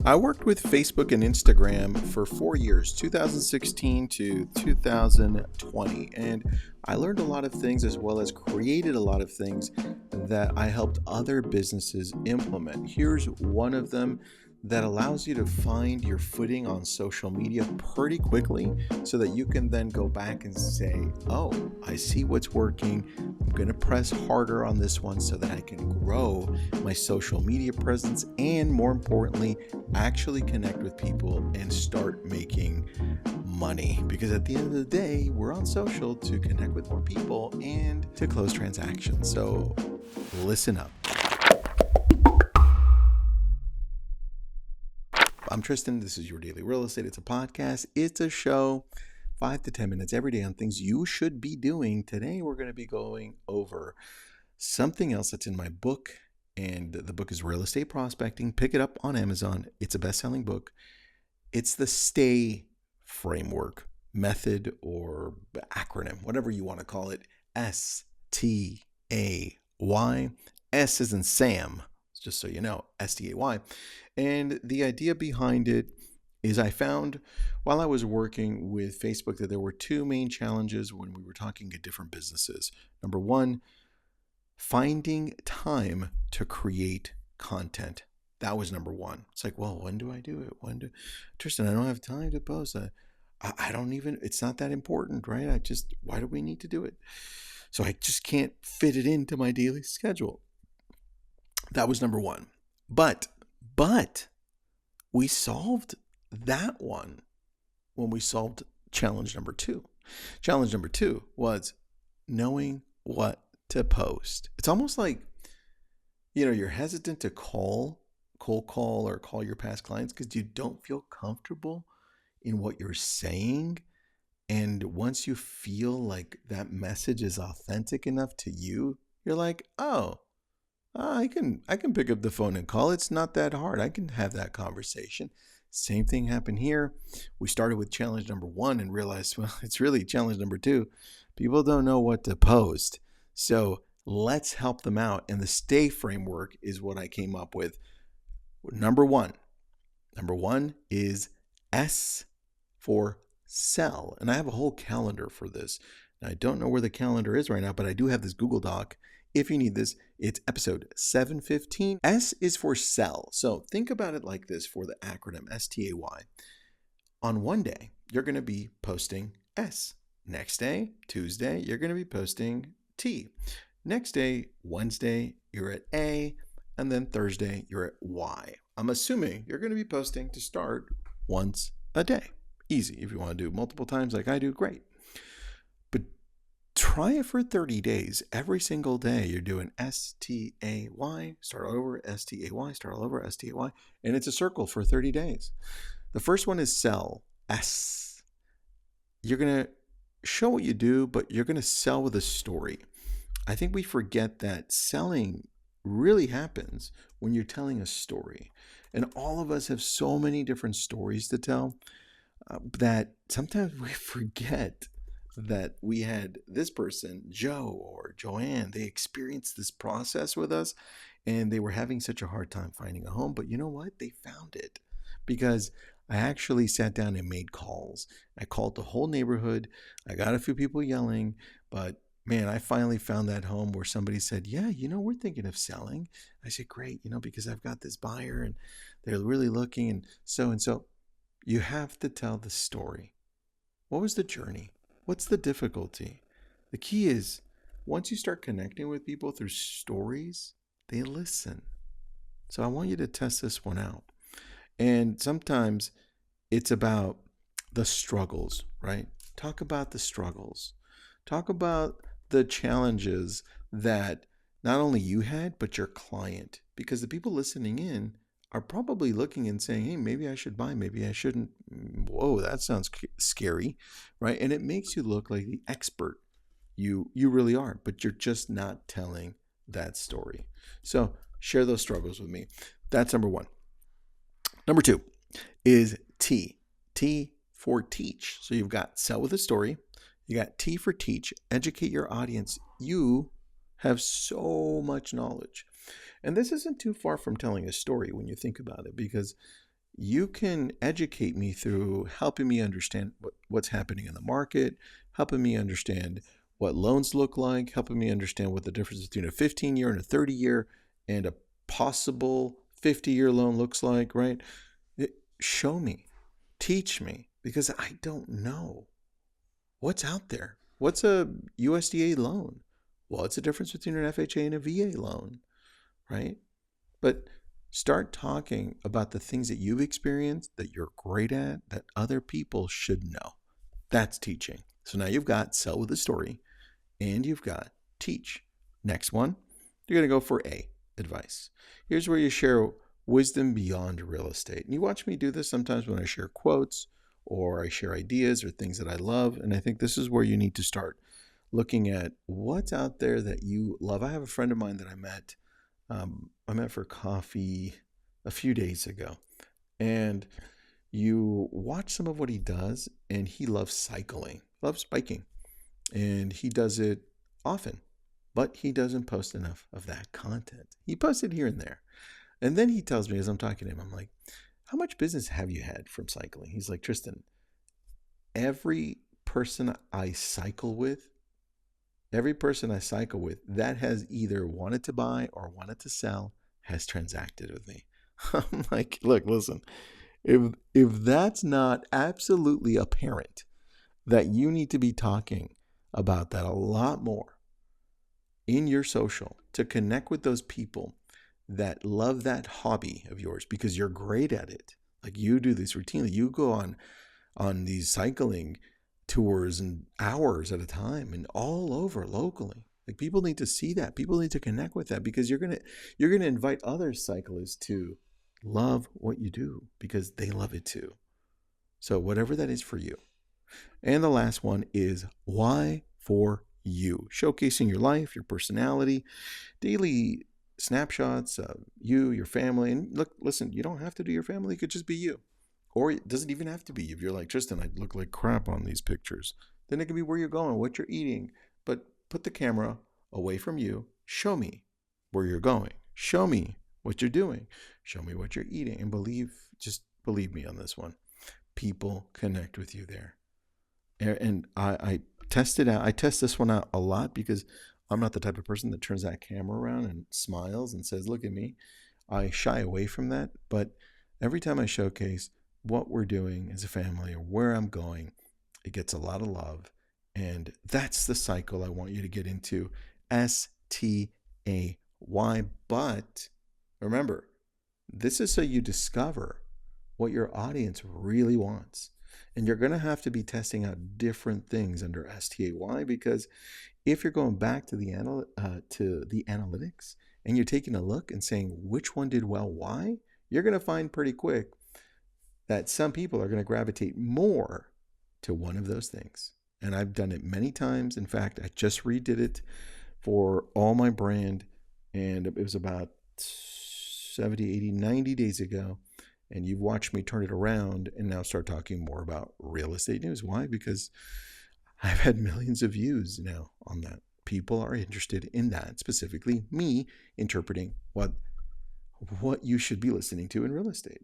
I worked with Facebook and Instagram for 4 years, 2016 to 2020, and I learned a lot of things as well as created a lot of things that I helped other businesses implement. Here's one of them that allows you to find your footing on social media pretty quickly so that you can then go back and say, oh, I see what's working. I'm going to press harder on this one so that I can grow my social media presence and, more importantly, actually connect with people and start making money. Because at the end of the day, we're on social to connect with more people and to close transactions. So listen up. I'm Tristan. This is Your Daily Real Estate. It's a podcast. It's a show. 5 to 10 minutes every day on things you should be doing. Today, we're going to be going over something else that's in my book. And the book is Real Estate Prospecting. Pick it up on Amazon. It's a best-selling book. It's the S.T.A.Y framework, method, or acronym, whatever you want to call it. S.T.A.Y. S is in Sam, just so you know, S.T.A.Y. And the idea behind it is I found while I was working with Facebook that there were two main challenges when we were talking to different businesses. Number one, finding time to create content. That was number one. It's like, well, when do I do it? Tristan, I don't have time to post. I don't even, it's not that important, right? Why do we need to do it? So I just can't fit it into my daily schedule. That was number one. But we solved that one when we solved challenge number two. Challenge number two was knowing what to post. It's almost like, you're hesitant to cold call or call your past clients because you don't feel comfortable in what you're saying. And once you feel like that message is authentic enough to you, you're like, oh, I can pick up the phone and call. It's not that hard. I can have that conversation. Same thing happened here. We started with challenge number one and realized, well, it's really challenge number two. People don't know what to post. So let's help them out. And the S.T.A.Y framework is what I came up with. Number one is S for sell. And I have a whole calendar for this. Now, I don't know where the calendar is right now, but I do have this Google Doc. If you need this, it's episode 715. S is for sell. So think about it like this for the acronym S.T.A.Y. On one day, you're going to be posting S. Next day, Tuesday, you're going to be posting T. Next day, Wednesday, you're at A. And then Thursday, you're at Y. I'm assuming you're going to be posting to start once a day. Easy. If you want to do multiple times like I do, great. But try it for 30 days. Every single day, you're doing S.T.A.Y, start all over, S.T.A.Y, start all over, S.T.A.Y. And it's a circle for 30 days. The first one is sell, S. You're going to show what you do, but you're going to sell with a story. I think we forget that selling really happens when you're telling a story. And all of us have so many different stories to tell that sometimes we forget that we had this person, Joe or Joanne, they experienced this process with us and they were having such a hard time finding a home. But you know what? They found it because I actually sat down and made calls. I called the whole neighborhood. I got a few people yelling, but man, I finally found that home where somebody said, yeah, we're thinking of selling. I said, great, because I've got this buyer and they're really looking and so. You have to tell the story. What was the journey? What's the difficulty? The key is once you start connecting with people through stories, they listen. So I want you to test this one out. And sometimes it's about the struggles, right? Talk about the struggles. Talk about the challenges that not only you had, but your client. Because the people listening in are probably looking and saying, hey, maybe I should buy, maybe I shouldn't. Whoa, that sounds scary, right? And it makes you look like the expert you really are, but you're just not telling that story. So share those struggles with me. That's number one. Number two is T. T for teach. So you've got sell with a story. You got T for teach, educate your audience. You have so much knowledge. And this isn't too far from telling a story when you think about it, because you can educate me through helping me understand what's happening in the market, helping me understand what loans look like, helping me understand what the difference between a 15-year and a 30-year and a possible 50-year loan looks like, right? Show me, teach me, because I don't know what's out there. What's a USDA loan? What's the difference between an FHA and a VA loan, right? But start talking about the things that you've experienced, that you're great at, that other people should know. That's teaching. So now you've got sell with a story and you've got teach. Next one, you're going to go for A, advice. Here's where you share wisdom beyond real estate. And you watch me do this sometimes when I share quotes or I share ideas or things that I love. And I think this is where you need to start looking at what's out there that you love. I have a friend of mine that I met for coffee a few days ago, and you watch some of what he does, and he loves cycling, loves biking, and he does it often, but he doesn't post enough of that content. He posts it here and there. And then he tells me, as I'm talking to him, I'm like, how much business have you had from cycling? He's like, Tristan, every person I cycle with that has either wanted to buy or wanted to sell has transacted with me. I'm like, look, listen, if that's not absolutely apparent that you need to be talking about that a lot more in your social to connect with those people that love that hobby of yours because you're great at it. Like you do this routinely. You go on these cycling tours and hours at a time and all over locally. Like people need to see that. People need to connect with that because you're gonna invite other cyclists to love what you do because they love it too. So whatever that is for you. And the last one is why for you. Showcasing your life, your personality, daily snapshots of you, your family. And look, listen, you don't have to do your family. It could just be you. Or it doesn't even have to be. If you're like, Tristan, I look like crap on these pictures, then it can be where you're going, what you're eating. But put the camera away from you. Show me where you're going. Show me what you're doing. Show me what you're eating. And just believe me on this one. People connect with you there. And I test it out. I test this one out a lot because I'm not the type of person that turns that camera around and smiles and says, look at me. I shy away from that. But every time I showcase what we're doing as a family or where I'm going, it gets a lot of love. And that's the cycle I want you to get into. S.T.A.Y. But remember, this is so you discover what your audience really wants. And you're going to have to be testing out different things under S.T.A.Y. because if you're going back to the analytics and you're taking a look and saying which one did well, why, you're going to find pretty quick that some people are going to gravitate more to one of those things. And I've done it many times. In fact, I just redid it for all my brand, and it was about 70, 80, 90 days ago. And you've watched me turn it around and now start talking more about real estate news. Why? Because I've had millions of views now on that. People are interested in that, specifically me interpreting what you should be listening to in real estate.